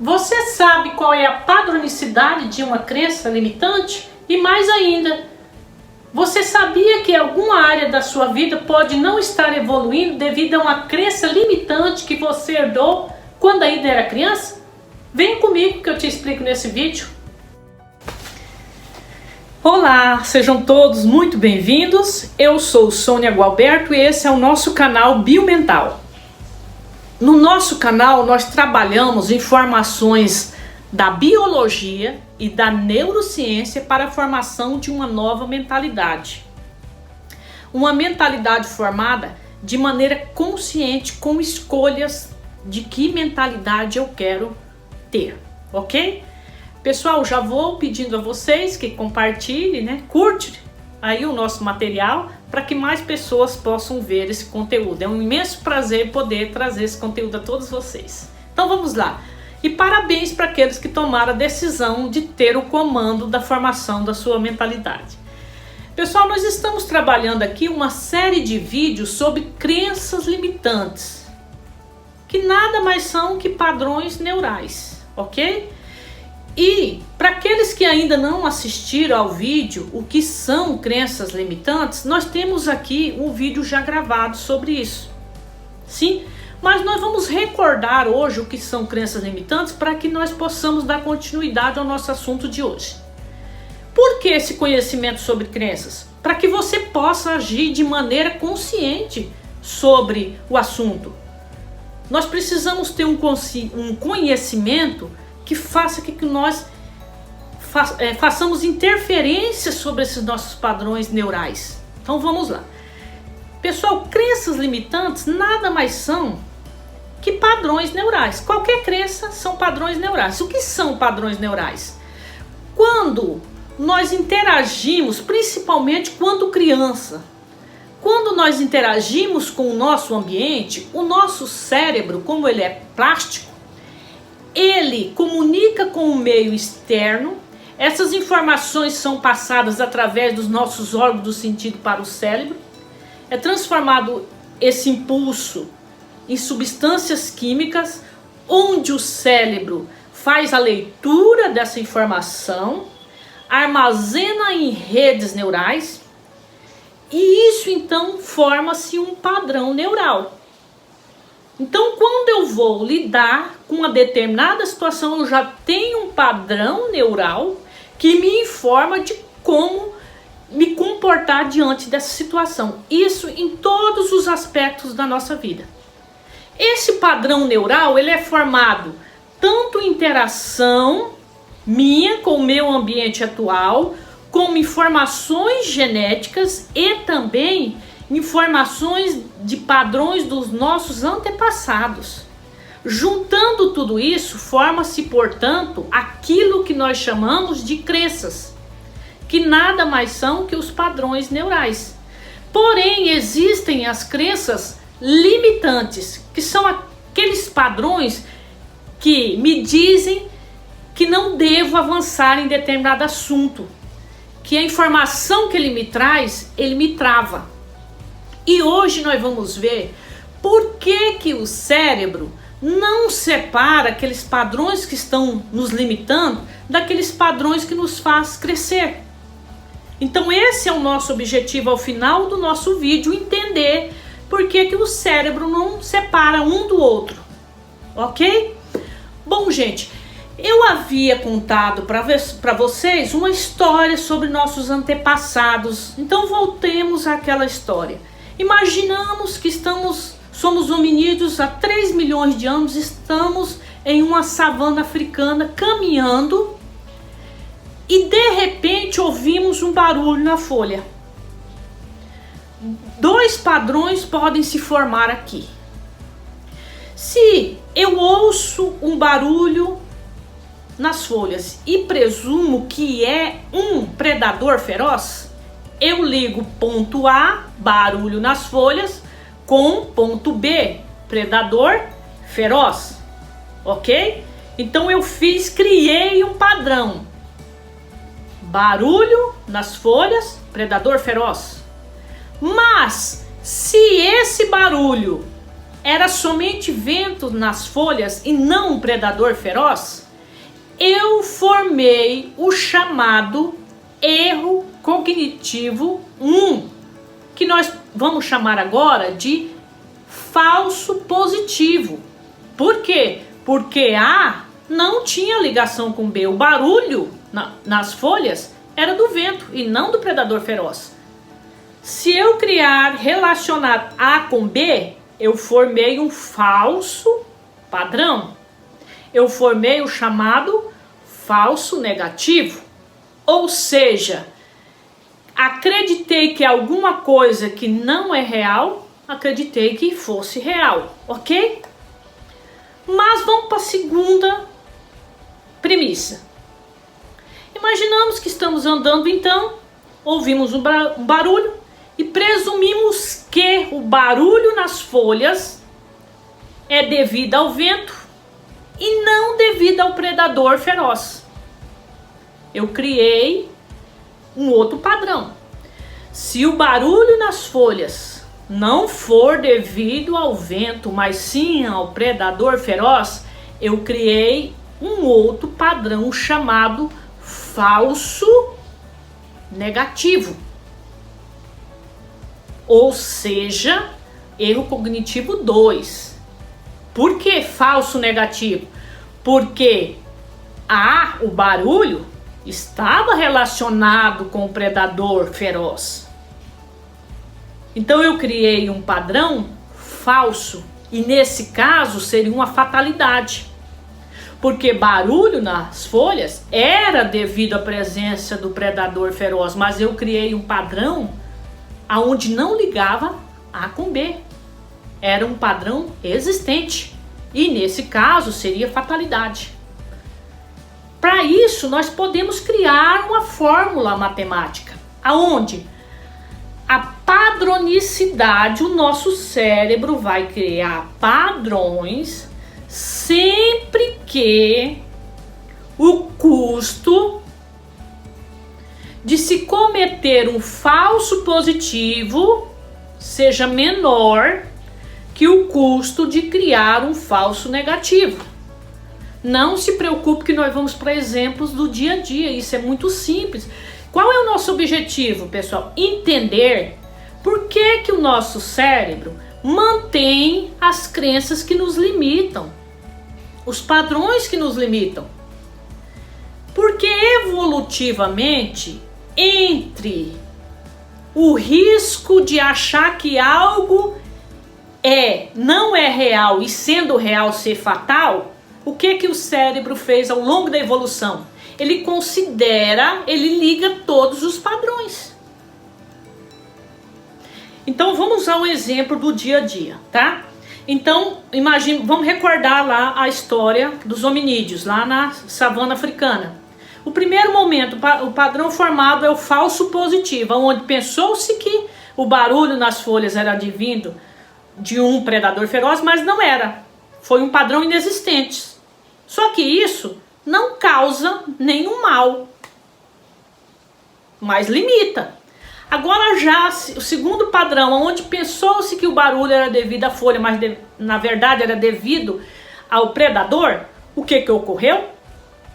Você sabe qual é a padronicidade de uma crença limitante? E mais ainda, você sabia que alguma área da sua vida pode não estar evoluindo devido a uma crença limitante que você herdou quando ainda era criança? Vem comigo que eu te explico nesse vídeo. Olá, sejam todos muito bem-vindos. Eu sou Sônia Gualberto e esse é o nosso canal Biomental. No nosso canal nós trabalhamos informações da biologia e da neurociência para a formação de uma nova mentalidade. Uma mentalidade formada de maneira consciente com escolhas de que mentalidade eu quero ter, ok? Pessoal, já vou pedindo a vocês que compartilhem, curte aí o nosso material para que mais pessoas possam ver esse conteúdo. É um imenso prazer poder trazer esse conteúdo a todos vocês. Então vamos lá. E parabéns para aqueles que tomaram a decisão de ter o comando da formação da sua mentalidade. Pessoal, nós estamos trabalhando aqui uma série de vídeos sobre crenças limitantes, que nada mais são que padrões neurais, ok? E para aqueles que ainda não assistiram ao vídeo, o que são crenças limitantes, nós temos aqui um vídeo já gravado sobre isso. Sim, mas nós vamos recordar hoje o que são crenças limitantes para que nós possamos dar continuidade ao nosso assunto de hoje. Por que esse conhecimento sobre crenças? Para que você possa agir de maneira consciente sobre o assunto. Nós precisamos ter um conhecimento que faça que nós façamos interferência sobre esses nossos padrões neurais. Então vamos lá. Pessoal, crenças limitantes nada mais são que padrões neurais. Qualquer crença são padrões neurais. O que são padrões neurais? Quando nós interagimos, principalmente quando criança, quando nós interagimos com o nosso ambiente, o nosso cérebro, como ele é plástico, ele comunica com o meio externo. Essas informações são passadas através dos nossos órgãos do sentido para o cérebro. É transformado esse impulso em substâncias químicas, onde o cérebro faz a leitura dessa informação, armazena em redes neurais, e isso então forma-se um padrão neural. Então, quando eu vou lidar com uma determinada situação, eu já tenho um padrão neural que me informa de como me comportar diante dessa situação. Isso em todos os aspectos da nossa vida. Esse padrão neural, ele é formado tanto em interação minha com o meu ambiente atual, como informações genéticas e também informações de padrões dos nossos antepassados. Juntando tudo isso, forma-se, portanto, aquilo que nós chamamos de crenças, que nada mais são que os padrões neurais. Porém, existem as crenças limitantes, que são aqueles padrões que me dizem que não devo avançar em determinado assunto, que a informação que ele me traz, ele me trava. E hoje nós vamos ver por que o cérebro não separa aqueles padrões que estão nos limitando daqueles padrões que nos faz crescer. Então esse é o nosso objetivo ao final do nosso vídeo, entender por que o cérebro não separa um do outro, ok? Bom, gente, eu havia contado para vocês uma história sobre nossos antepassados, então voltemos àquela história. Imaginamos que somos hominídeos há 3 milhões de anos, estamos em uma savana africana caminhando e de repente ouvimos um barulho na folha. 2 padrões podem se formar aqui. Se eu ouço um barulho nas folhas e presumo que é um predador feroz, eu ligo ponto A, barulho nas folhas, com ponto B, predador feroz, ok? Então eu criei um padrão. Barulho nas folhas, predador feroz. Mas se esse barulho era somente vento nas folhas e não um predador feroz, eu formei o chamado erro cognitivo 1, que nós vamos chamar agora de falso positivo. Por quê? Porque A não tinha ligação com B. O barulho nas folhas era do vento e não do predador feroz. Se eu relacionar A com B, eu formei um falso padrão. Eu formei o chamado falso negativo. Ou seja, acreditei que alguma coisa que não é real, acreditei que fosse real, ok? Mas vamos para a segunda premissa. Imaginamos que estamos andando então, ouvimos um barulho e presumimos que o barulho nas folhas é devido ao vento e não devido ao predador feroz. Eu criei um outro padrão. Se o barulho nas folhas não for devido ao vento, mas sim ao predador feroz, eu criei um outro padrão chamado falso negativo. Ou seja, erro cognitivo 2. Por que falso negativo? Porque o barulho estava relacionado com o predador feroz. Então eu criei um padrão falso e nesse caso seria uma fatalidade. Porque barulho nas folhas era devido à presença do predador feroz, mas eu criei um padrão aonde não ligava A com B. Era um padrão existente e nesse caso seria fatalidade. Para isso nós podemos criar uma fórmula matemática, aonde a padronicidade, o nosso cérebro vai criar padrões sempre que o custo de se cometer um falso positivo seja menor que o custo de criar um falso negativo. Não se preocupe que nós vamos para exemplos do dia a dia, isso é muito simples. Qual é o nosso objetivo, pessoal? Entender por que o nosso cérebro mantém as crenças que nos limitam, os padrões que nos limitam. Porque evolutivamente, entre o risco de achar que algo não é real e sendo real ser fatal, o que o cérebro fez ao longo da evolução? Ele liga todos os padrões. Então vamos usar um exemplo do dia a dia, tá? Então, vamos recordar lá a história dos hominídeos, lá na savana africana. O primeiro momento, o padrão formado é o falso positivo, onde pensou-se que o barulho nas folhas era advindo de um predador feroz, mas não era. Foi um padrão inexistente. Só que isso não causa nenhum mal, mas limita. Agora já o segundo padrão, onde pensou-se que o barulho era devido à folha, mas na verdade era devido ao predador, o que ocorreu?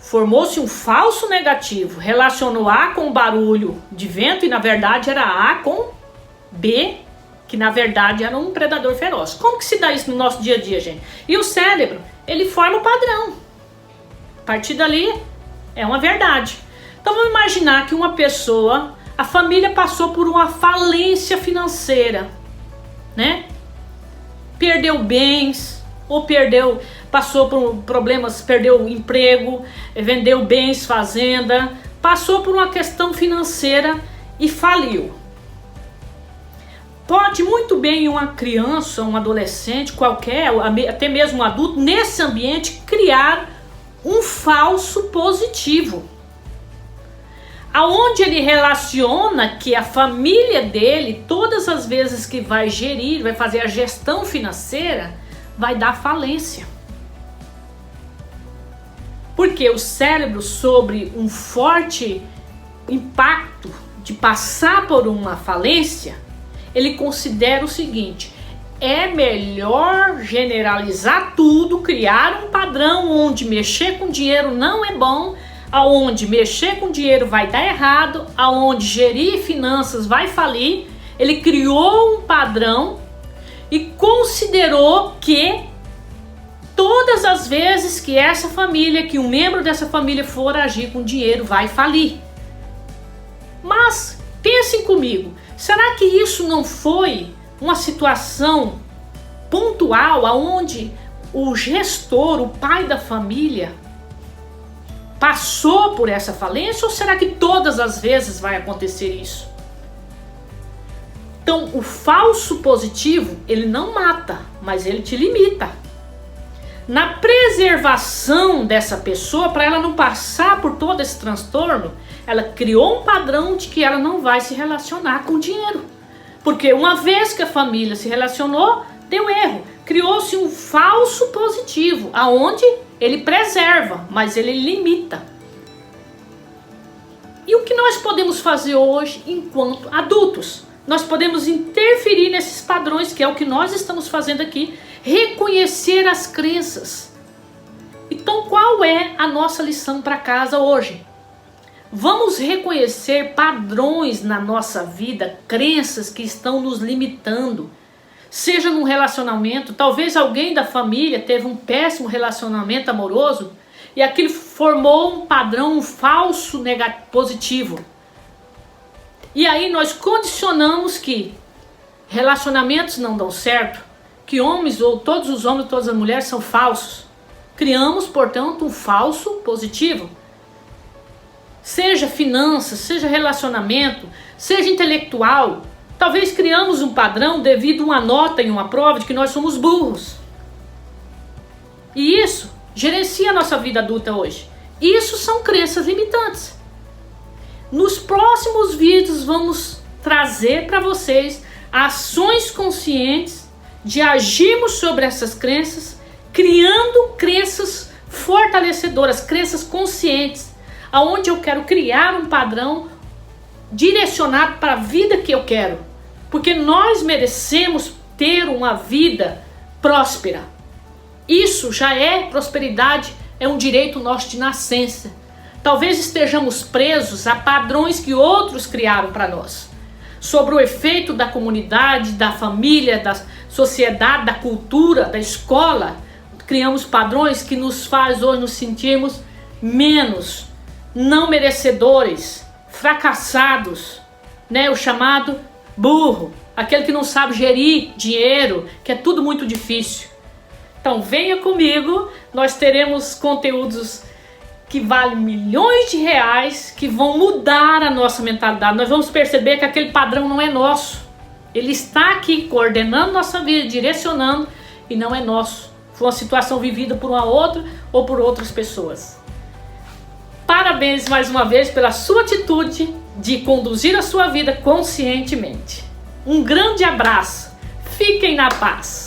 Formou-se um falso negativo, relacionou A com barulho de vento e na verdade era A com B, que na verdade era um predador feroz. Como que se dá isso no nosso dia a dia, gente? E o cérebro, ele forma o padrão. A partir dali é uma verdade. Então vamos imaginar que uma pessoa, a família passou por uma falência financeira, né? Perdeu bens, ou passou por problemas, perdeu o emprego, vendeu bens, fazenda, passou por uma questão financeira e faliu. Pode muito bem uma criança, um adolescente, qualquer, até mesmo um adulto, nesse ambiente criar um falso positivo, aonde ele relaciona que a família dele, todas as vezes que vai fazer a gestão financeira, vai dar falência. Porque o cérebro, sobre um forte impacto de passar por uma falência, ele considera o seguinte: é melhor generalizar tudo, criar um padrão onde mexer com dinheiro não é bom, aonde mexer com dinheiro vai dar errado, aonde gerir finanças vai falir. Ele criou um padrão e considerou que todas as vezes que essa família, que um membro dessa família for agir com dinheiro, vai falir. Mas pensem comigo, será que isso não foi uma situação pontual aonde o gestor, o pai da família, passou por essa falência, ou será que todas as vezes vai acontecer isso? Então, o falso positivo, ele não mata, mas ele te limita. Na preservação dessa pessoa, para ela não passar por todo esse transtorno, ela criou um padrão de que ela não vai se relacionar com dinheiro. Porque uma vez que a família se relacionou, deu erro. Criou-se um falso positivo, aonde ele preserva, mas ele limita. E o que nós podemos fazer hoje enquanto adultos? Nós podemos interferir nesses padrões, que é o que nós estamos fazendo aqui, reconhecer as crenças. Então, qual é a nossa lição para casa hoje? Vamos reconhecer padrões na nossa vida, crenças que estão nos limitando. Seja num relacionamento, talvez alguém da família teve um péssimo relacionamento amoroso e aquilo formou um padrão, um falso positivo. E aí nós condicionamos que relacionamentos não dão certo, que homens, ou todos os homens, todas as mulheres são falsos. Criamos, portanto, um falso positivo. Seja finanças, seja relacionamento, seja intelectual. Talvez criamos um padrão devido a uma nota em uma prova de que nós somos burros. E isso gerencia a nossa vida adulta hoje. Isso são crenças limitantes. Nos próximos vídeos vamos trazer para vocês ações conscientes de agirmos sobre essas crenças, criando crenças fortalecedoras, crenças conscientes, aonde eu quero criar um padrão direcionado para a vida que eu quero, porque nós merecemos ter uma vida próspera. Isso já é prosperidade, é um direito nosso de nascença. Talvez estejamos presos a padrões que outros criaram para nós, sobre o efeito da comunidade, da família, da sociedade, da cultura, da escola. Criamos padrões que nos faz hoje nos sentirmos menos, não merecedores, fracassados, né? O chamado burro, aquele que não sabe gerir dinheiro, que é tudo muito difícil. Então venha comigo, nós teremos conteúdos que valem milhões de reais, que vão mudar a nossa mentalidade. Nós vamos perceber que aquele padrão não é nosso. Ele está aqui coordenando nossa vida, direcionando, e não é nosso. Foi uma situação vivida por uma outra ou por outras pessoas. Parabéns mais uma vez pela sua atitude de conduzir a sua vida conscientemente. Um grande abraço. Fiquem na paz.